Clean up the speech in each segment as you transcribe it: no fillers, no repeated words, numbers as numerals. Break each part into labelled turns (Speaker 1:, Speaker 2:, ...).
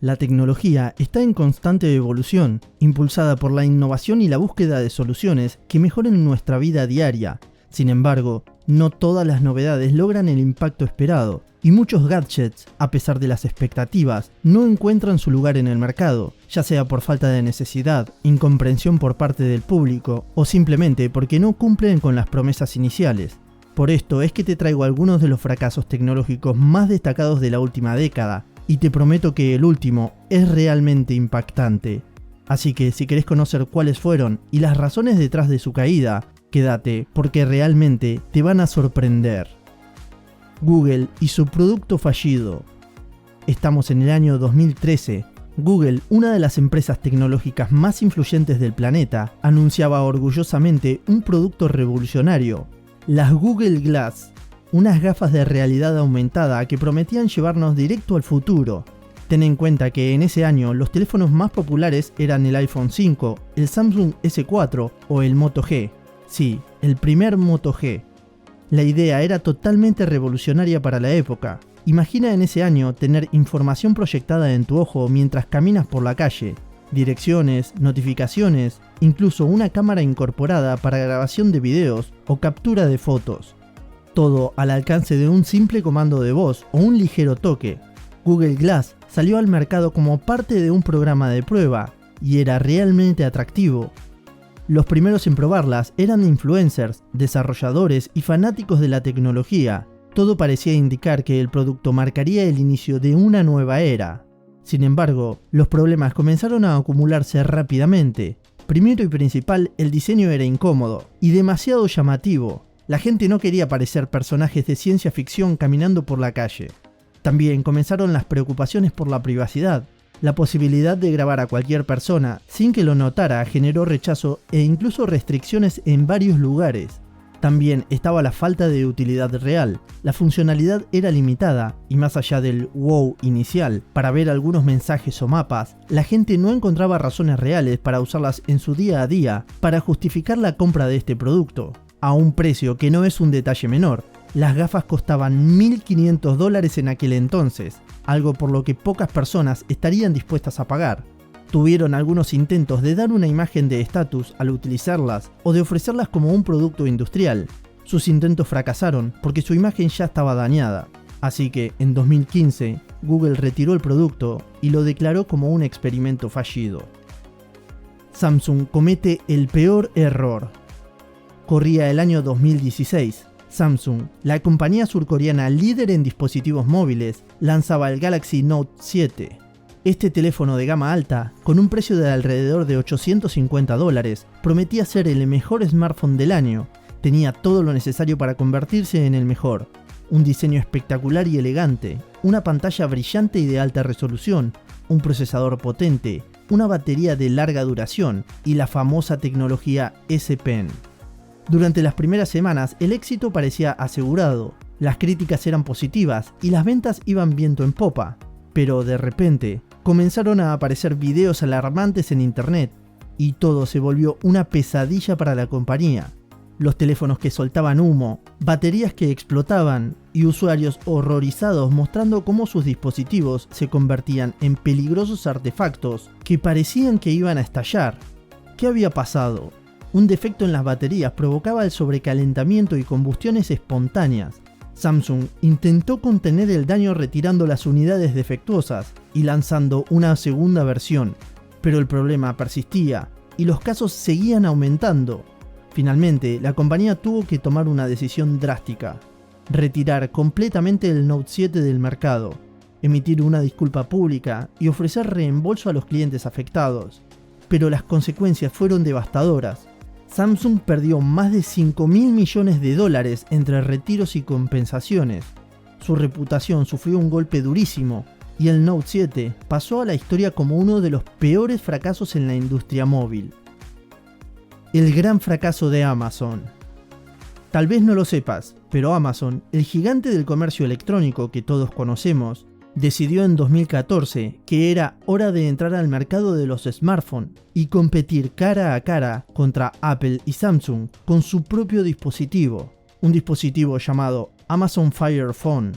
Speaker 1: La tecnología está en constante evolución, impulsada por la innovación y la búsqueda de soluciones que mejoren nuestra vida diaria. Sin embargo, no todas las novedades logran el impacto esperado, y muchos gadgets, a pesar de las expectativas, no encuentran su lugar en el mercado, ya sea por falta de necesidad, incomprensión por parte del público, o simplemente porque no cumplen con las promesas iniciales. Por esto es que te traigo algunos de los fracasos tecnológicos más destacados de la última década, y te prometo que el último es realmente impactante. Así que si querés conocer cuáles fueron y las razones detrás de su caída, quédate porque realmente te van a sorprender. Google y su producto fallido. Estamos en el año 2013. Google, una de las empresas tecnológicas más influyentes del planeta, anunciaba orgullosamente un producto revolucionario, las Google Glass. Unas gafas de realidad aumentada que prometían llevarnos directo al futuro. Ten en cuenta que en ese año los teléfonos más populares eran el iPhone 5, el Samsung S4 o el Moto G. Sí, el primer Moto G. La idea era totalmente revolucionaria para la época. Imagina en ese año tener información proyectada en tu ojo mientras caminas por la calle, direcciones, notificaciones, incluso una cámara incorporada para grabación de videos o captura de fotos. Todo al alcance de un simple comando de voz o un ligero toque. Google Glass salió al mercado como parte de un programa de prueba y era realmente atractivo. Los primeros en probarlas eran influencers, desarrolladores y fanáticos de la tecnología. Todo parecía indicar que el producto marcaría el inicio de una nueva era. Sin embargo, los problemas comenzaron a acumularse rápidamente. Primero y principal, el diseño era incómodo y demasiado llamativo. La gente no quería parecer personajes de ciencia ficción caminando por la calle. También comenzaron las preocupaciones por la privacidad. La posibilidad de grabar a cualquier persona sin que lo notara generó rechazo e incluso restricciones en varios lugares. También estaba la falta de utilidad real. La funcionalidad era limitada y más allá del wow inicial para ver algunos mensajes o mapas, la gente no encontraba razones reales para usarlas en su día a día para justificar la compra de este producto. A un precio que no es un detalle menor. Las gafas costaban $1.500 en aquel entonces, algo por lo que pocas personas estarían dispuestas a pagar. Tuvieron algunos intentos de dar una imagen de estatus al utilizarlas o de ofrecerlas como un producto industrial. Sus intentos fracasaron porque su imagen ya estaba dañada. Así que en 2015, Google retiró el producto y lo declaró como un experimento fallido. Samsung comete el peor error. Corría el año 2016. Samsung, la compañía surcoreana líder en dispositivos móviles, lanzaba el Galaxy Note 7. Este teléfono de gama alta, con un precio de alrededor de $850, prometía ser el mejor smartphone del año. Tenía todo lo necesario para convertirse en el mejor. Un diseño espectacular y elegante, una pantalla brillante y de alta resolución, un procesador potente, una batería de larga duración y la famosa tecnología S Pen. Durante las primeras semanas el éxito parecía asegurado, las críticas eran positivas y las ventas iban viento en popa, pero de repente comenzaron a aparecer videos alarmantes en internet y todo se volvió una pesadilla para la compañía. Los teléfonos que soltaban humo, baterías que explotaban y usuarios horrorizados mostrando cómo sus dispositivos se convertían en peligrosos artefactos que parecían que iban a estallar. ¿Qué había pasado? Un defecto en las baterías provocaba el sobrecalentamiento y combustiones espontáneas. Samsung intentó contener el daño retirando las unidades defectuosas y lanzando una segunda versión, pero el problema persistía y los casos seguían aumentando. Finalmente, la compañía tuvo que tomar una decisión drástica: retirar completamente el Note 7 del mercado, emitir una disculpa pública y ofrecer reembolso a los clientes afectados. Pero las consecuencias fueron devastadoras. Samsung perdió más de $5.000 millones entre retiros y compensaciones. Su reputación sufrió un golpe durísimo y el Note 7 pasó a la historia como uno de los peores fracasos en la industria móvil. El gran fracaso de Amazon. Tal vez no lo sepas, pero Amazon, el gigante del comercio electrónico que todos conocemos, decidió en 2014 que era hora de entrar al mercado de los smartphones y competir cara a cara contra Apple y Samsung con su propio dispositivo, un dispositivo llamado Amazon Fire Phone.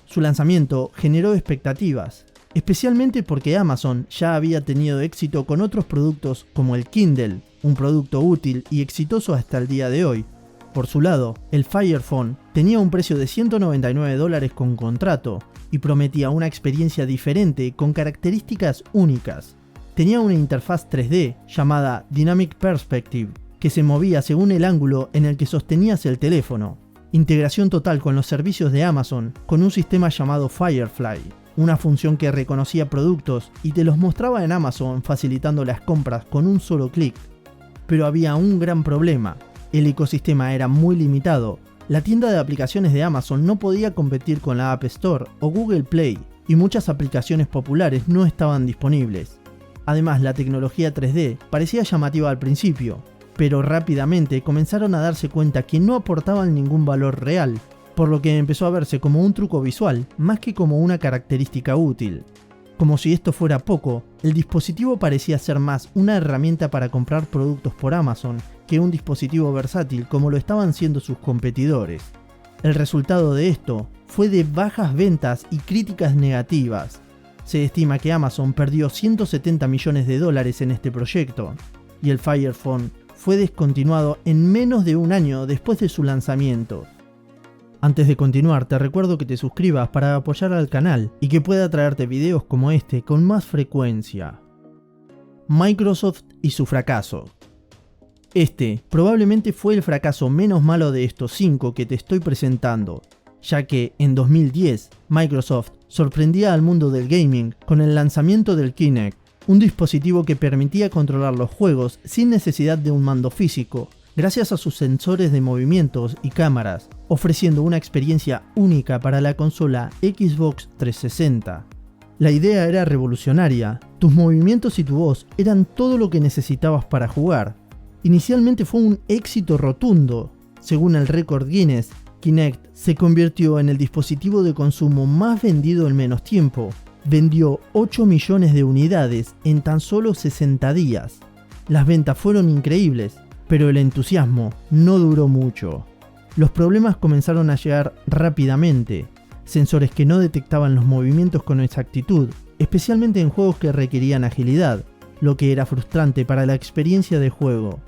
Speaker 1: Su lanzamiento generó expectativas. especialmente porque Amazon ya había tenido éxito con otros productos como el Kindle, un producto útil y exitoso hasta el día de hoy. Por su lado, el Fire Phone tenía un precio de $199 con contrato y prometía una experiencia diferente con características únicas. Tenía una interfaz 3D llamada Dynamic Perspective que se movía según el ángulo en el que sostenías el teléfono. Integración total con los servicios de Amazon con un sistema llamado Firefly, una función que reconocía productos y te los mostraba en Amazon facilitando las compras con un solo clic. Pero había un gran problema. El ecosistema era muy limitado. La tienda de aplicaciones de Amazon no podía competir con la App Store o Google Play y muchas aplicaciones populares no estaban disponibles. Además, la tecnología 3D parecía llamativa al principio, pero rápidamente comenzaron a darse cuenta que no aportaban ningún valor real, por lo que empezó a verse como un truco visual más que como una característica útil. Como si esto fuera poco, el dispositivo parecía ser más una herramienta para comprar productos por Amazon que un dispositivo versátil como lo estaban siendo sus competidores. El resultado de esto fue de bajas ventas y críticas negativas. Se estima que Amazon perdió $170 millones en este proyecto, y el Fire Phone fue descontinuado en menos de un año después de su lanzamiento. Antes de continuar, te recuerdo que te suscribas para apoyar al canal y que pueda traerte videos como este con más frecuencia. Microsoft y su fracaso. Este probablemente fue el fracaso menos malo de estos 5 que te estoy presentando, ya que en 2010 Microsoft sorprendía al mundo del gaming con el lanzamiento del Kinect, un dispositivo que permitía controlar los juegos sin necesidad de un mando físico, gracias a sus sensores de movimientos y cámaras, ofreciendo una experiencia única para la consola Xbox 360. La idea era revolucionaria, tus movimientos y tu voz eran todo lo que necesitabas para jugar. Inicialmente fue un éxito rotundo. Según el récord Guinness, Kinect se convirtió en el dispositivo de consumo más vendido en menos tiempo. Vendió 8 millones de unidades en tan solo 60 días. Las ventas fueron increíbles, pero el entusiasmo no duró mucho. Los problemas comenzaron a llegar rápidamente. Sensores que no detectaban los movimientos con exactitud, especialmente en juegos que requerían agilidad, lo que era frustrante para la experiencia de juego.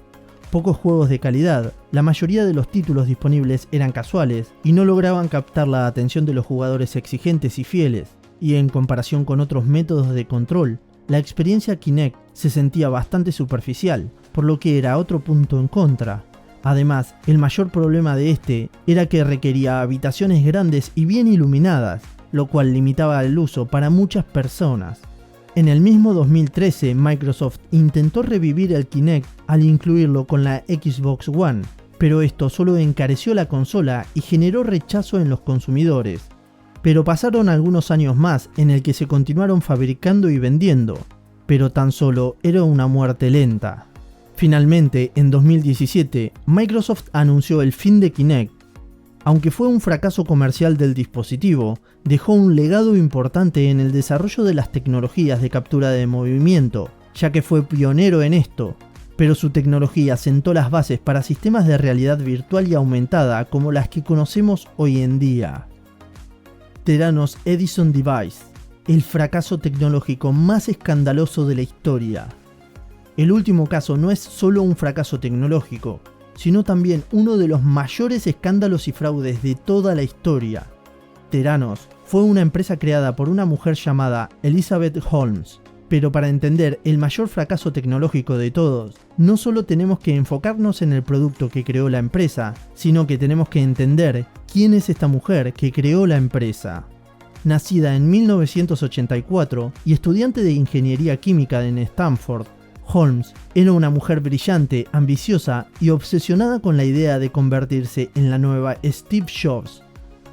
Speaker 1: Pocos juegos de calidad, la mayoría de los títulos disponibles eran casuales y no lograban captar la atención de los jugadores exigentes y fieles, y en comparación con otros métodos de control, la experiencia Kinect se sentía bastante superficial, por lo que era otro punto en contra. Además, el mayor problema de este era que requería habitaciones grandes y bien iluminadas, lo cual limitaba el uso para muchas personas. En el mismo 2013, Microsoft intentó revivir el Kinect al incluirlo con la Xbox One, pero esto solo encareció la consola y generó rechazo en los consumidores. Pero pasaron algunos años más en el que se continuaron fabricando y vendiendo, pero tan solo era una muerte lenta. Finalmente, en 2017, Microsoft anunció el fin de Kinect. Aunque fue un fracaso comercial del dispositivo, dejó un legado importante en el desarrollo de las tecnologías de captura de movimiento, ya que fue pionero en esto, pero su tecnología sentó las bases para sistemas de realidad virtual y aumentada como las que conocemos hoy en día. Theranos Edison Device, el fracaso tecnológico más escandaloso de la historia. El último caso no es solo un fracaso tecnológico, sino también uno de los mayores escándalos y fraudes de toda la historia. Theranos fue una empresa creada por una mujer llamada Elizabeth Holmes, pero para entender el mayor fracaso tecnológico de todos, no solo tenemos que enfocarnos en el producto que creó la empresa, sino que tenemos que entender quién es esta mujer que creó la empresa. Nacida en 1984 y estudiante de ingeniería química en Stanford, Holmes era una mujer brillante, ambiciosa y obsesionada con la idea de convertirse en la nueva Steve Jobs.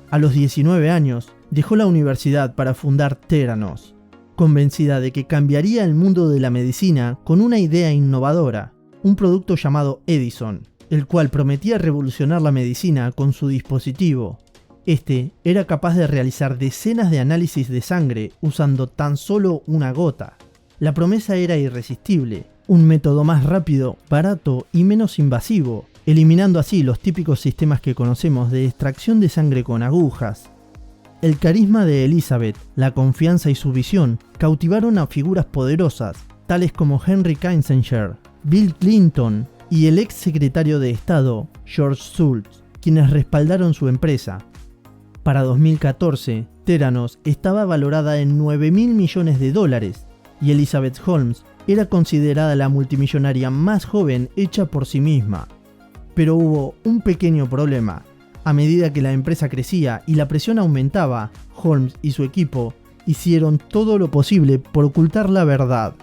Speaker 1: A los 19 años, dejó la universidad para fundar Theranos, convencida de que cambiaría el mundo de la medicina con una idea innovadora, un producto llamado Edison, el cual prometía revolucionar la medicina con su dispositivo. Este era capaz de realizar decenas de análisis de sangre usando tan solo una gota. La promesa era irresistible, un método más rápido, barato y menos invasivo, eliminando así los típicos sistemas que conocemos de extracción de sangre con agujas. El carisma de Elizabeth, la confianza y su visión cautivaron a figuras poderosas, tales como Henry Kissinger, Bill Clinton y el ex secretario de Estado, George Shultz, quienes respaldaron su empresa. Para 2014, Theranos estaba valorada en $9.000 millones y Elizabeth Holmes era considerada la multimillonaria más joven hecha por sí misma. Pero hubo un pequeño problema. A medida que la empresa crecía y la presión aumentaba, Holmes y su equipo hicieron todo lo posible por ocultar la verdad.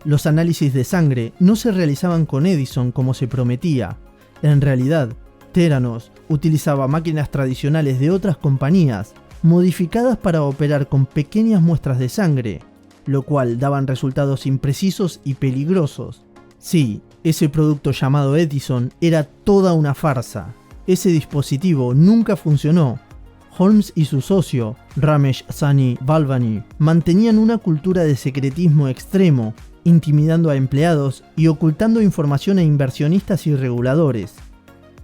Speaker 1: Los análisis de sangre no se realizaban con Edison como se prometía. En realidad, Theranos utilizaba máquinas tradicionales de otras compañías, modificadas para operar con pequeñas muestras de sangre, lo cual daban resultados imprecisos y peligrosos. Sí, ese producto llamado Edison era toda una farsa. Ese dispositivo nunca funcionó. Holmes y su socio, Ramesh Sani Balvani, mantenían una cultura de secretismo extremo, intimidando a empleados y ocultando información a inversionistas y reguladores.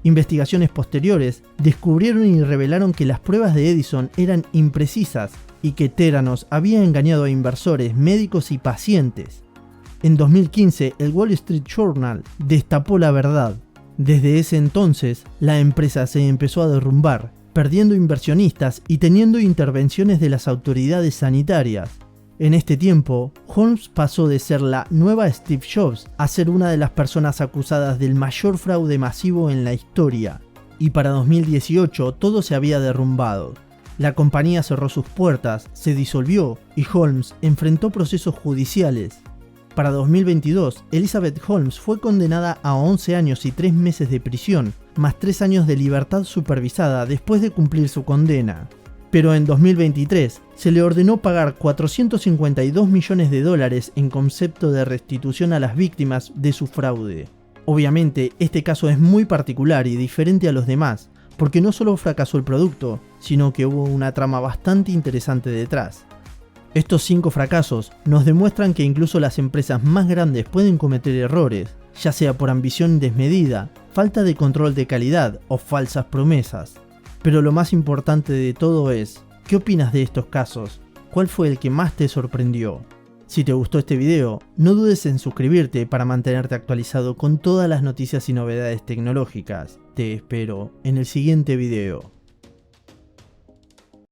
Speaker 1: Investigaciones posteriores descubrieron y revelaron que las pruebas de Edison eran imprecisas y que Theranos había engañado a inversores, médicos y pacientes. En 2015, el Wall Street Journal destapó la verdad. Desde ese entonces, la empresa se empezó a derrumbar, perdiendo inversionistas y teniendo intervenciones de las autoridades sanitarias. En este tiempo, Holmes pasó de ser la nueva Steve Jobs a ser una de las personas acusadas del mayor fraude masivo en la historia. Y para 2018 todo se había derrumbado. La compañía cerró sus puertas, se disolvió y Holmes enfrentó procesos judiciales. Para 2022, Elizabeth Holmes fue condenada a 11 años y 3 meses de prisión, más 3 años de libertad supervisada después de cumplir su condena. Pero en 2023 se le ordenó pagar $452 millones en concepto de restitución a las víctimas de su fraude. Obviamente, este caso es muy particular y diferente a los demás, porque no solo fracasó el producto, sino que hubo una trama bastante interesante detrás. Estos 5 fracasos nos demuestran que incluso las empresas más grandes pueden cometer errores, ya sea por ambición desmedida, falta de control de calidad o falsas promesas. Pero lo más importante de todo es, ¿qué opinas de estos casos? ¿Cuál fue el que más te sorprendió? Si te gustó este video, no dudes en suscribirte para mantenerte actualizado con todas las noticias y novedades tecnológicas. Te espero en el siguiente video.